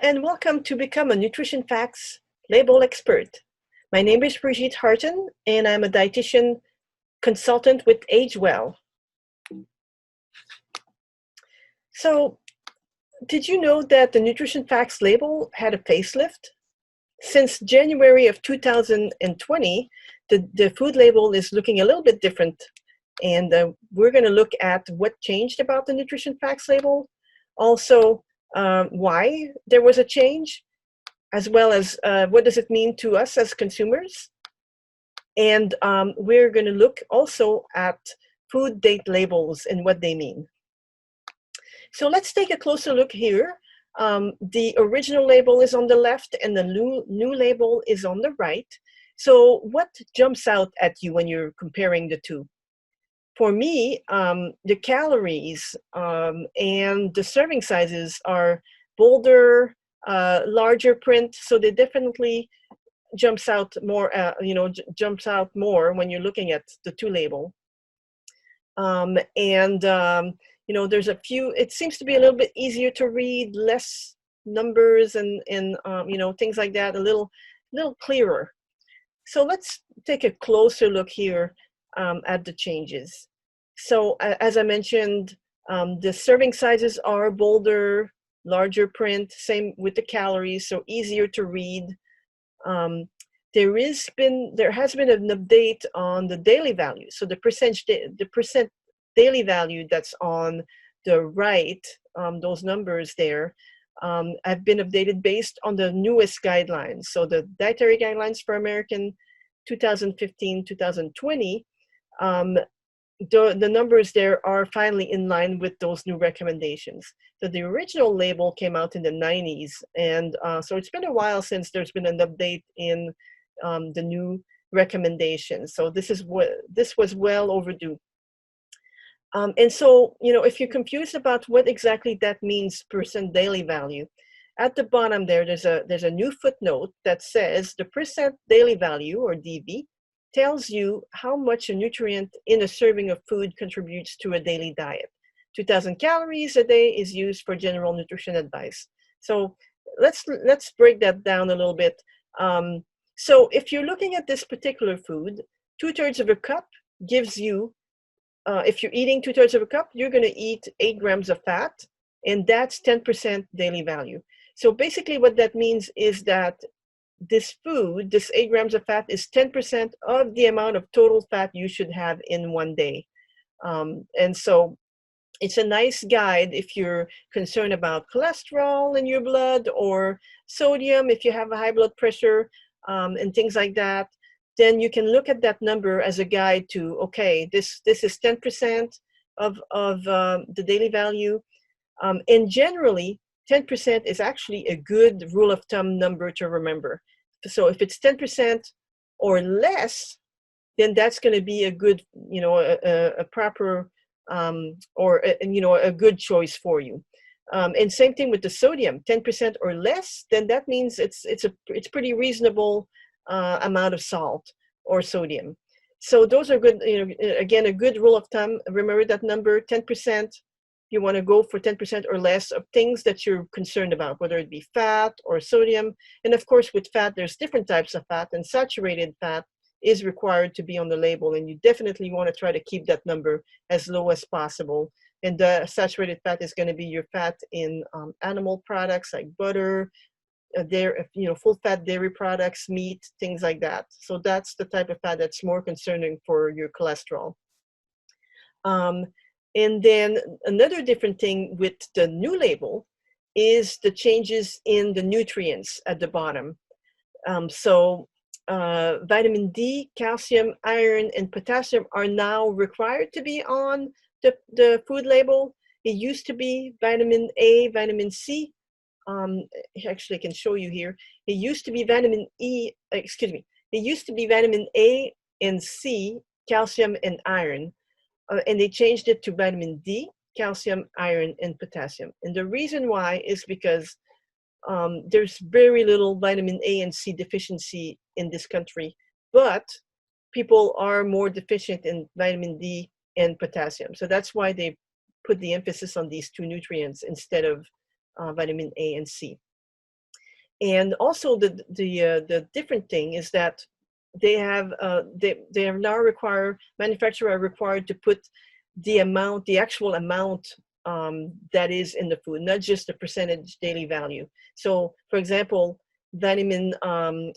and welcome to Become a Nutrition Facts Label Expert. My name is Brigitte Harton, and I'm a dietitian consultant with AgeWell. So, did you know that the Nutrition Facts label had a facelift? Since January of 2020, the food label is looking a little bit different, and we're going to look at what changed about the Nutrition Facts label, also why there was a change, as well as what does it mean to us as consumers. And we're going to look also at food date labels and what they mean. So let's take a closer look here. The original label is on the left and the new label is on the right. So what jumps out at you when you're comparing the two? For me, the calories and the serving sizes are bolder, larger print, so they definitely jumps out more. Jumps out more when you're looking at the two label. There's a few. It seems to be a little bit easier to read, less numbers and things like that. A little clearer. So let's take a closer look here at the changes. So as I mentioned, the serving sizes are bolder, larger print, same with the calories, so easier to read. There has been an update on the daily value. So the percent daily value that's on the right, those numbers there, have been updated based on the newest guidelines. So the dietary guidelines for American 2015-2020, the numbers there are finally in line with those new recommendations. So the original label came out in the 90s, and so it's been a while since there's been an update in the new recommendations. So this was well overdue. And so, if you're confused about what exactly that means, percent daily value, at the bottom there's a new footnote that says the percent daily value, or DV, tells you how much a nutrient in a serving of food contributes to a daily diet. 2,000 calories a day is used for general nutrition advice. So let's break that down a little bit. So if you're looking at this particular food, 2/3 of a cup gives you, if you're eating 2/3 of a cup, you're going to eat 8 grams of fat, and that's 10% daily value. So basically what that means is that this 8 grams of fat is 10% of the amount of total fat you should have in one day. And so it's a nice guide if you're concerned about cholesterol in your blood, or sodium if you have a high blood pressure, and things like that. Then you can look at that number as a guide to, okay, this is 10% of the daily value. And generally, 10% is actually a good rule of thumb number to remember. So if it's 10% or less, then that's going to be a good, a proper, or a good choice for you. And same thing with the sodium, 10% or less, then that means it's pretty reasonable amount of salt or sodium. So those are good, again, a good rule of thumb. Remember that number, 10%. You want to go for 10% or less of things that you're concerned about, whether it be fat or sodium. And of course, with fat, there's different types of fat, and saturated fat is required to be on the label. And you definitely want to try to keep that number as low as possible. And the saturated fat is going to be your fat in animal products like butter, full fat dairy products, meat, things like that. So that's the type of fat that's more concerning for your cholesterol. And then another different thing with the new label is the changes in the nutrients at the bottom. Vitamin D, calcium, iron, and potassium are now required to be on the food label. It used to be vitamin A, vitamin C. Actually, I can show you here. It used to be vitamin A and C, calcium and iron. And they changed it to vitamin D, calcium, iron, and potassium. And the reason why is because there's very little vitamin A and C deficiency in this country, but people are more deficient in vitamin D and potassium. So that's why they put the emphasis on these two nutrients instead of vitamin A and C. And also the different thing is that they have they are now manufacturers are required to put the actual amount that is in the food, not just the percentage daily value. So for example, vitamin,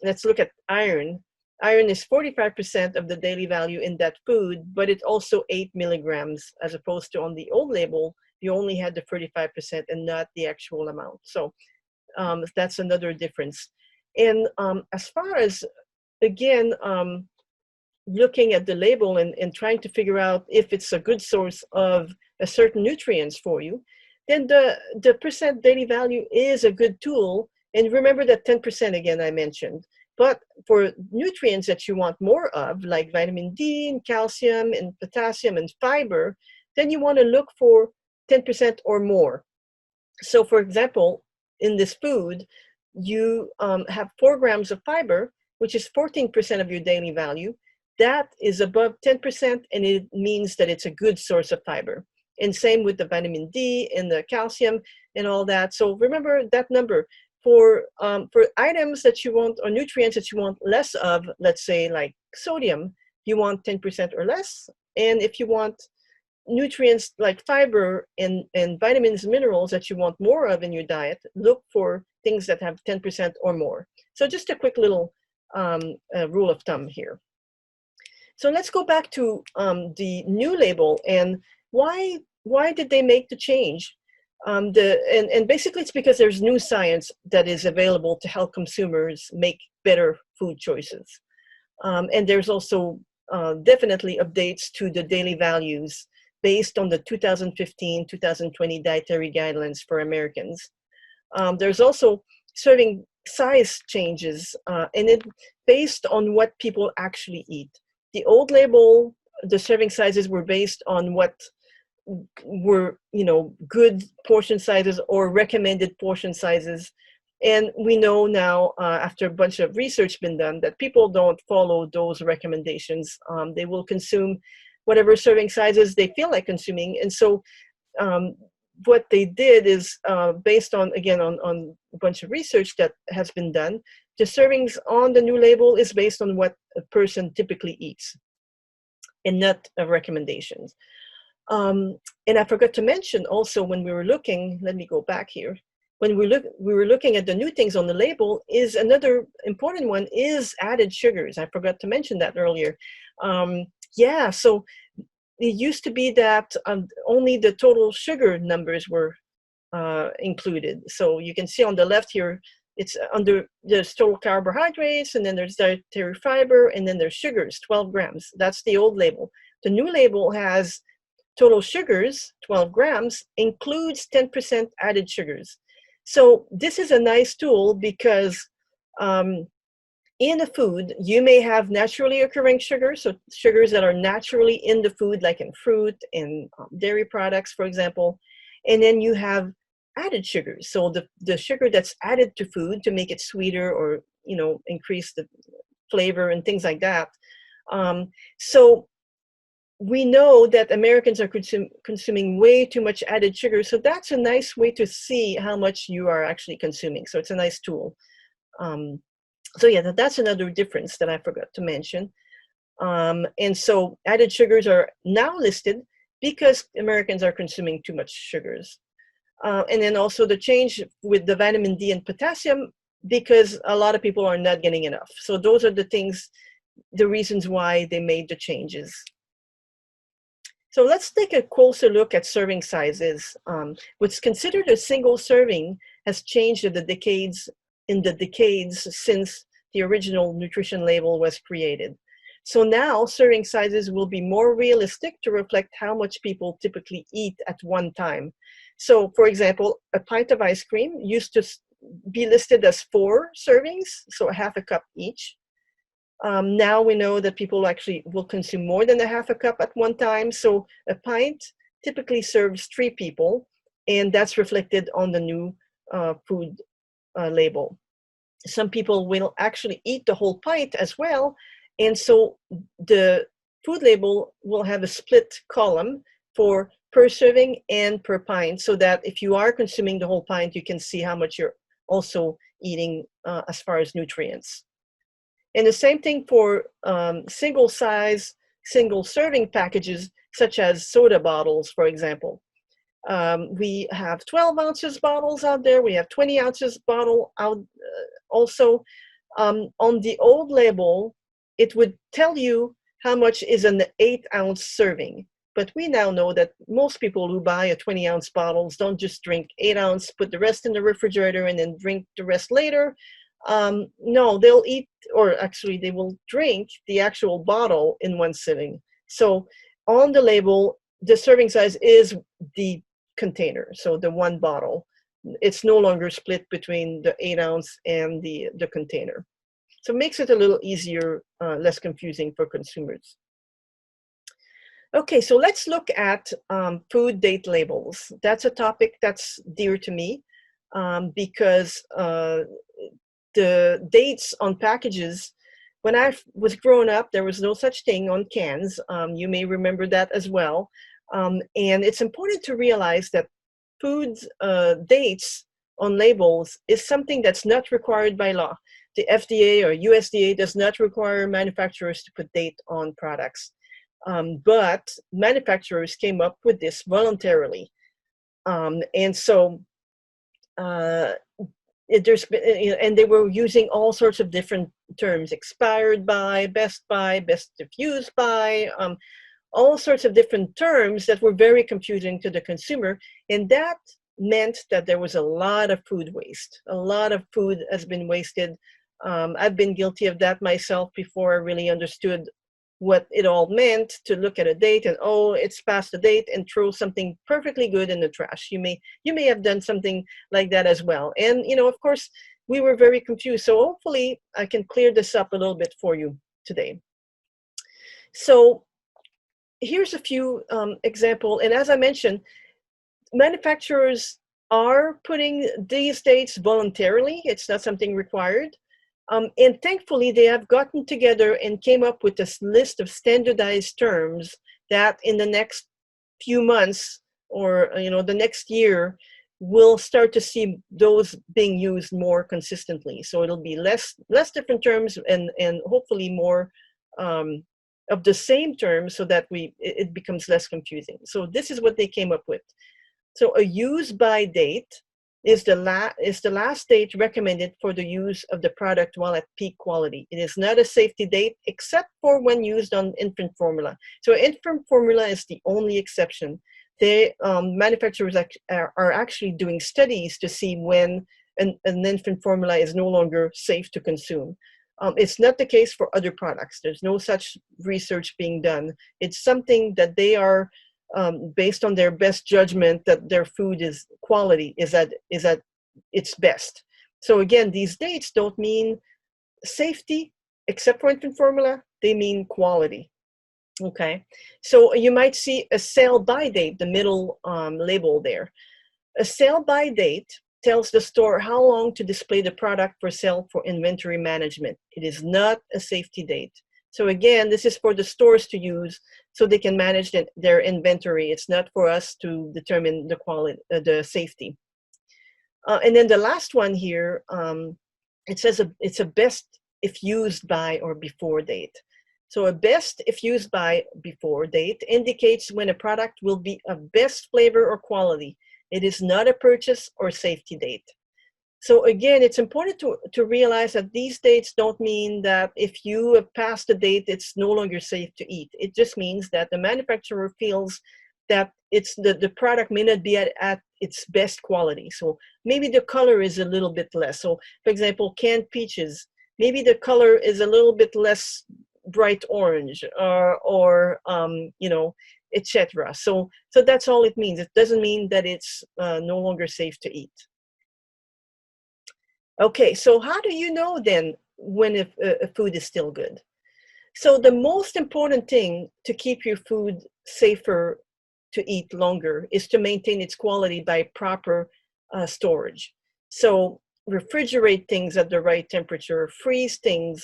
let's look at iron. Iron is 45% of the daily value in that food, but it's also 8 milligrams, as opposed to on the old label, you only had the 35% and not the actual amount. So that's another difference. And as far as, again, looking at the label and trying to figure out if it's a good source of a certain nutrients for you, then the percent daily value is a good tool. And remember that 10% again I mentioned. But for nutrients that you want more of, like vitamin D and calcium and potassium and fiber, then you want to look for 10% or more. So for example, in this food, you have 4 grams of fiber, which is 14% of your daily value. That is above 10%, and it means that it's a good source of fiber. And same with the vitamin D and the calcium and all that. So remember that number. For items that you want, or nutrients that you want less of, let's say like sodium, you want 10% or less. And if you want nutrients like fiber and vitamins, minerals that you want more of in your diet, look for things that have 10% or more. So just a quick little rule of thumb here. So let's go back to the new label and why did they make the change? And basically it's because there's new science that is available to help consumers make better food choices. And there's also definitely updates to the daily values based on the 2015-2020 dietary guidelines for Americans. There's also serving size changes, and it based on what people actually eat. The old label, the serving sizes were based on what were, good portion sizes or recommended portion sizes. And we know now, after a bunch of research been done, that people don't follow those recommendations. They will consume whatever serving sizes they feel like consuming. And so what they did is, based on, again, on a bunch of research that has been done, the servings on the new label is based on what a person typically eats and not recommendations. And I forgot to mention also, when we were looking, let me go back here. When we were looking at the new things on the label, is another important one is added sugars. I forgot to mention that earlier. Yeah, so it used to be that only the total sugar numbers were included. So you can see on the left here, it's there's total carbohydrates, and then there's dietary fiber, and then there's sugars, 12 grams. That's the old label. The new label has total sugars, 12 grams, includes 10% added sugars. So this is a nice tool because in a food, you may have naturally occurring sugars, so sugars that are naturally in the food, like in fruit and dairy products, for example. And then you have added sugars, so the sugar that's added to food to make it sweeter or, increase the flavor and things like that. So we know that Americans are consuming way too much added sugar, so that's a nice way to see how much you are actually consuming. So it's a nice tool. So yeah, that's another difference that I forgot to mention. And so added sugars are now listed because Americans are consuming too much sugars. And then also the change with the vitamin D and potassium, because a lot of people are not getting enough. So those are the reasons why they made the changes. So let's take a closer look at serving sizes. What's considered a single serving has changed in the decades since the original nutrition label was created. So now serving sizes will be more realistic to reflect how much people typically eat at one time. So for example, a pint of ice cream used to be listed as 4 servings, so a half a cup each. Now we know that people actually will consume more than a half a cup at one time. So a pint typically serves 3 people, and that's reflected on the new food label. Some people will actually eat the whole pint as well. And so the food label will have a split column for per serving and per pint, so that if you are consuming the whole pint, you can see how much you're also eating as far as nutrients. And the same thing for single size, single serving packages, such as soda bottles, for example. We have 12 ounces bottles out there. We have 20 ounces bottle out also. On the old label, it would tell you how much is an 8-ounce serving. But we now know that most people who buy a 20-ounce bottles don't just drink 8 ounce, put the rest in the refrigerator, and then drink the rest later. No, they'll eat, or actually they will drink the actual bottle in one sitting. So on the label, the serving size is the container, so the one bottle. It's no longer split between the 8-ounce and the container. So it makes it a little easier, less confusing for consumers. Okay, so let's look at food date labels. That's a topic that's dear to me because the dates on packages, when I was growing up, there was no such thing on cans. You may remember that as well. And it's important to realize that food dates on labels is something that's not required by law. The FDA or USDA does not require manufacturers to put date on products. But manufacturers came up with this voluntarily. And so there's been, and they were using all sorts of different terms: expired by, best if used by, all sorts of different terms that were very confusing to the consumer. And that meant that there was a lot of food waste. A lot of food has been wasted. I've been guilty of that myself before I really understood what it all meant, to look at a date and, oh, it's past the date, and throw something perfectly good in the trash. You may have done something like that as well. And, of course, we were very confused. So hopefully I can clear this up a little bit for you today. So here's a few examples. And as I mentioned, manufacturers are putting these dates voluntarily. It's not something required. And thankfully, they have gotten together and came up with this list of standardized terms that in the next few months, or the next year, we'll start to see those being used more consistently. So it'll be less different terms and hopefully more of the same terms, so that it becomes less confusing. So this is what they came up with. So a use by date is the last date recommended for the use of the product while at peak quality. It is not a safety date, except for when used on infant formula. So infant formula is the only exception. Manufacturers are actually doing studies to see when an infant formula is no longer safe to consume. It's not the case for other products. There's no such research being done. It's something that they are based on their best judgment, that their food is quality is at its best. So again, these dates don't mean safety, except for infant formula. They mean quality. Okay, so you might see a sell by date, the middle label there. A sell by date tells the store how long to display the product for sale for inventory management. It is not a safety date. So again, this is for the stores to use so they can manage their inventory. It's not for us to determine the quality, the safety. And then the last one here, it says it's a best if used by or before date. So a best if used by before date indicates when a product will be of best flavor or quality. It is not a purchase or safety date. So again, it's important to realize that these dates don't mean that if you have passed the date, it's no longer safe to eat. It just means that the manufacturer feels that the product may not be at its best quality. So maybe the color is a little bit less. So for example, canned peaches, maybe the color is a little bit less bright orange, or etc. So that's all it means. It doesn't mean that it's no longer safe to eat. Okay, so how do you know then when a food is still good? So the most important thing to keep your food safer to eat longer is to maintain its quality by proper storage. So refrigerate things at the right temperature, freeze things,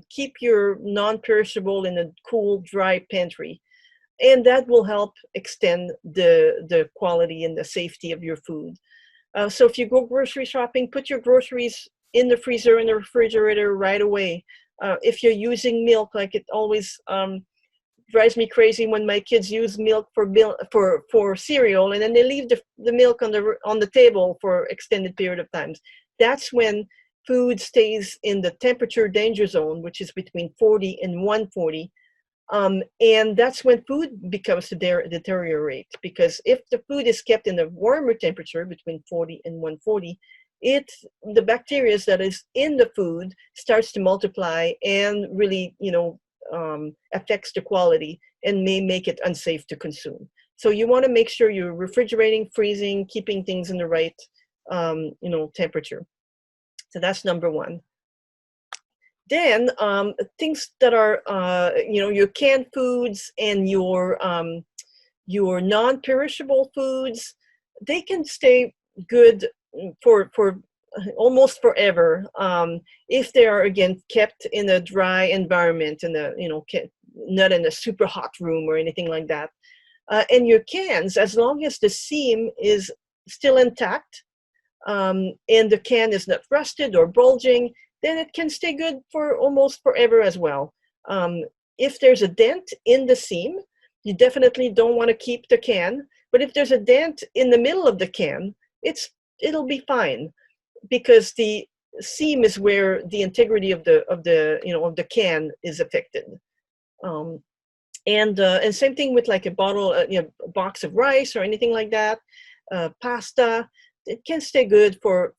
keep your non-perishable in a cool, dry pantry. And that will help extend the quality and the safety of your food. So if you go grocery shopping, put your groceries in the freezer and the refrigerator right away. If you're using milk, like it always drives me crazy when my kids use milk for cereal, and then they leave the milk on the table for extended period of times. That's when food stays in the temperature danger zone, which is between 40 and 140. And that's when food becomes to deteriorate, because if the food is kept in a warmer temperature between 40 and 140, the bacteria that is in the food starts to multiply and really, affects the quality and may make it unsafe to consume. So you want to make sure you're refrigerating, freezing, keeping things in the right, temperature. So that's number one. Then things that are, your canned foods and your non-perishable foods, they can stay good for almost forever if they are, again, kept in a dry environment, not in a super hot room or anything like that. And your cans, as long as the seam is still intact and the can is not rusted or bulging, then it can stay good for almost forever as well. If there's a dent in the seam, you definitely don't want to keep the can. But if there's a dent in the middle of the can, it'll be fine, because the seam is where the integrity of the can is affected. And same thing with like a box of rice or anything like that, pasta. It can stay good for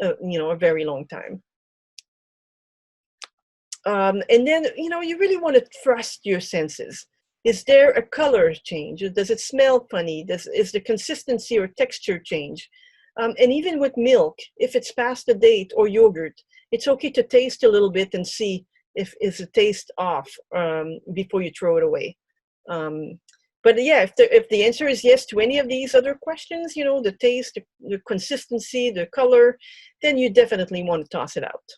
a very long time. And then, you really want to trust your senses. Is there a color change? Does it smell funny? Is the consistency or texture change? And even with milk, if it's past the date, or yogurt, it's okay to taste a little bit and see if the taste off before you throw it away. But yeah, if the answer is yes to any of these other questions, the taste, the consistency, the color, then you definitely want to toss it out.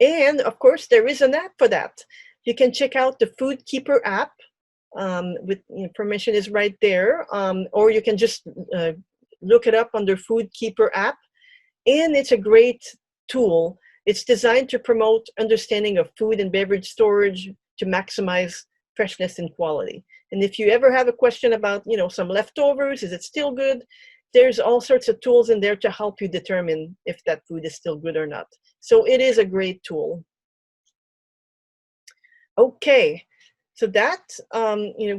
And of course, there is an app for that. You can check out the Food Keeper app. With permission is right there, or you can just look it up under Food Keeper app, and it's a great tool. It's designed to promote understanding of food and beverage storage to maximize freshness and quality. And if you ever have a question about some leftovers, is it still good? There's all sorts of tools in there to help you determine if that food is still good or not. So it is a great tool. Okay. So that,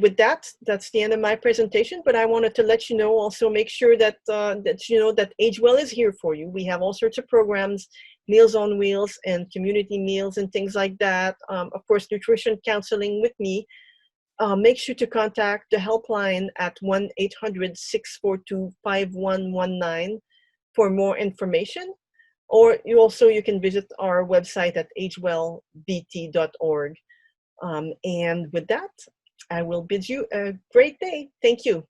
with that's the end of my presentation. But I wanted to let you know, also make sure that that Age Well is here for you. We have all sorts of programs, Meals on Wheels and community meals and things like that. Of course, nutrition counseling with me. Make sure to contact the helpline at 1-800-642-5119 for more information. Or you can visit our website at agewellbt.org. And with that, I will bid you a great day. Thank you.